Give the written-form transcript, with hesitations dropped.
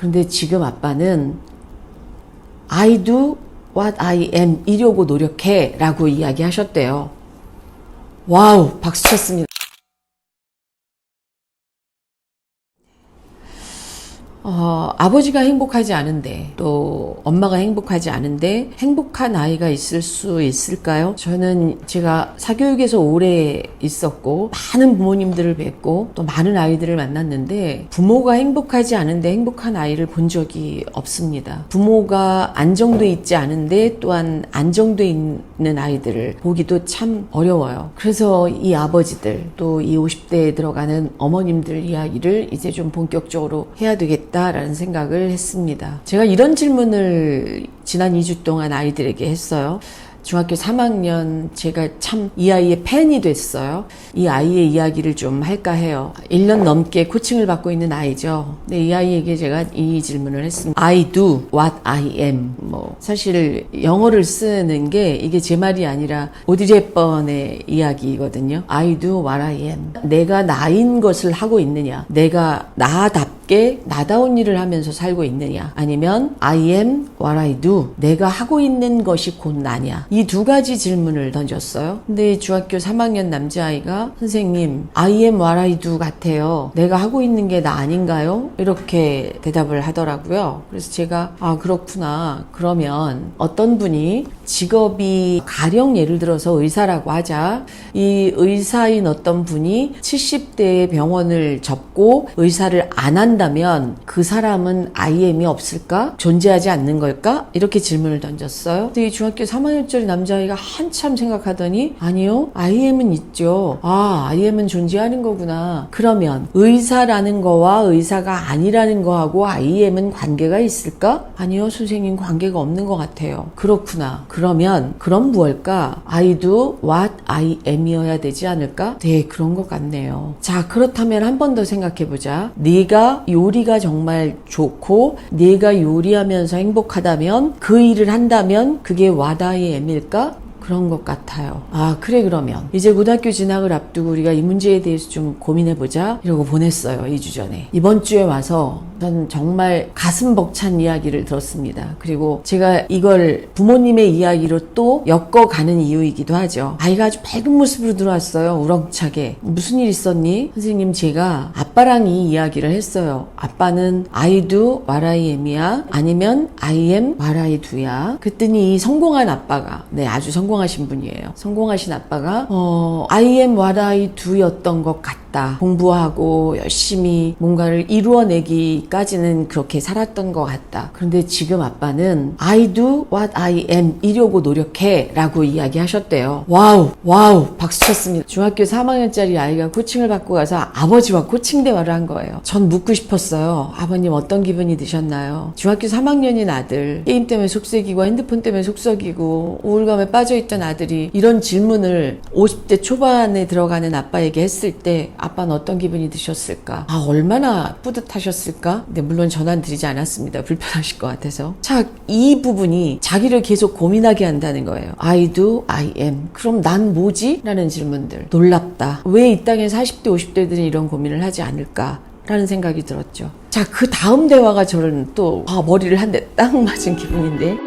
그런데 지금 아빠는 I do what I am 이려고 노력해 라고 이야기하셨대요. 와우, 박수 쳤습니다. 아버지가 행복하지 않은데 또 엄마가 행복하지 않은데 행복한 아이가 있을 수 있을까요? 저는 제가 사교육에서 오래 있었고 많은 부모님들을 뵙고 또 많은 아이들을 만났는데 부모가 행복하지 않은데 행복한 아이를 본 적이 없습니다. 부모가 안정돼 있지 않은데 또한 안정돼 있는 아이들을 보기도 참 어려워요. 그래서 이 아버지들 또 이 50대에 들어가는 어머님들 이야기를 이제 좀 본격적으로 해야 되겠다라는 생각을 했습니다. 제가 이런 질문을 지난 2주 동안 아이들에게 했어요. 중학교 3학년 제가 참 이 아이의 팬이 됐어요. 이 아이의 이야기를 좀 할까 해요. 1년 넘게 코칭을 받고 있는 아이죠. 근데 이 아이에게 제가 이 질문을 했습니다. I do what I am. 사실 영어를 쓰는 게 이게 제 말이 아니라 오드리 헵번의 이야기거든요. I do what I am. 내가 나인 것을 하고 있느냐. 내가 나답게 나다운 일을 하면서 살고 있느냐. 아니면 I am what I do. 내가 하고 있는 것이 곧 나냐. 이 두 가지 질문을 던졌어요. 근데 중학교 3학년 남자아이가 선생님 I am what I do 같아요. 내가 하고 있는 게 나 아닌가요? 이렇게 대답을 하더라고요. 그래서 제가 그렇구나. 그러면 어떤 분이 직업이 가령 예를 들어서 의사라고 하자. 이 의사인 어떤 분이 70대의 병원을 접고 의사를 안 한다면 그 사람은 I am이 없을까? 존재하지 않는 걸까? 이렇게 질문을 던졌어요. 근데 이 중학교 3학년짜리 남자아이가 한참 생각하더니 아니요. I am은 있죠. I am은 존재하는 거구나. 그러면 의사라는 거와 의사가 아니라는 거하고 I am은 관계가 있을까? 아니요. 선생님 관계가 없는 것 같아요. 그렇구나. 그럼 무엇일까? I do what I am 이어야 되지 않을까? 네, 그런 것 같네요. 자, 그렇다면 한 번 더 생각해보자. 네가 요리가 정말 좋고 네가 요리하면서 행복하다면 그 일을 한다면 그게 what I am일까? 그런 것 같아요. 그래 그러면 이제 고등학교 진학을 앞두고 우리가 이 문제에 대해서 좀 고민해보자 이러고 보냈어요. 2주 전에. 이번 주에 와서 전 정말 가슴 벅찬 이야기를 들었습니다. 그리고 제가 이걸 부모님의 이야기로 또 엮어가는 이유이기도 하죠. 아이가 아주 밝은 모습으로 들어왔어요. 우렁차게. 무슨 일 있었니? 선생님 제가 아빠랑 이 이야기를 했어요. 아빠는 I do what I am이야? 아니면 I am what I do야? 그랬더니 이 성공한 아빠가 아주 성공하신 분이에요. 성공하신 아빠가 I am what I do였던 것 같다. 공부하고 열심히 뭔가를 이루어내기까지는 그렇게 살았던 것 같다. 그런데 지금 아빠는 I do what I am 이려고 노력해 라고 이야기하셨대요. 와우 박수 쳤습니다. 중학교 3학년짜리 아이가 코칭을 받고 가서 아버지와 코칭 대화를 한 거예요. 전 묻고 싶었어요. 아버님 어떤 기분이 드셨나요? 중학교 3학년인 아들 게임 때문에 속썩이고 핸드폰 때문에 속썩이고 우울감에 빠져있던 아들이 이런 질문을 50대 초반에 들어가는 아빠에게 했을 때 아빠는 어떤 기분이 드셨을까? 얼마나 뿌듯하셨을까? 근데 물론 전화는 드리지 않았습니다. 불편하실 것 같아서. 자, 이 부분이 자기를 계속 고민하게 한다는 거예요. I do, I am. 그럼 난 뭐지? 라는 질문들. 놀랍다. 왜 이 땅에 40대, 50대들은 이런 고민을 하지 않을까? 라는 생각이 들었죠. 자, 그 다음 대화가 저는 또 머리를 한 대 딱 맞은 기분인데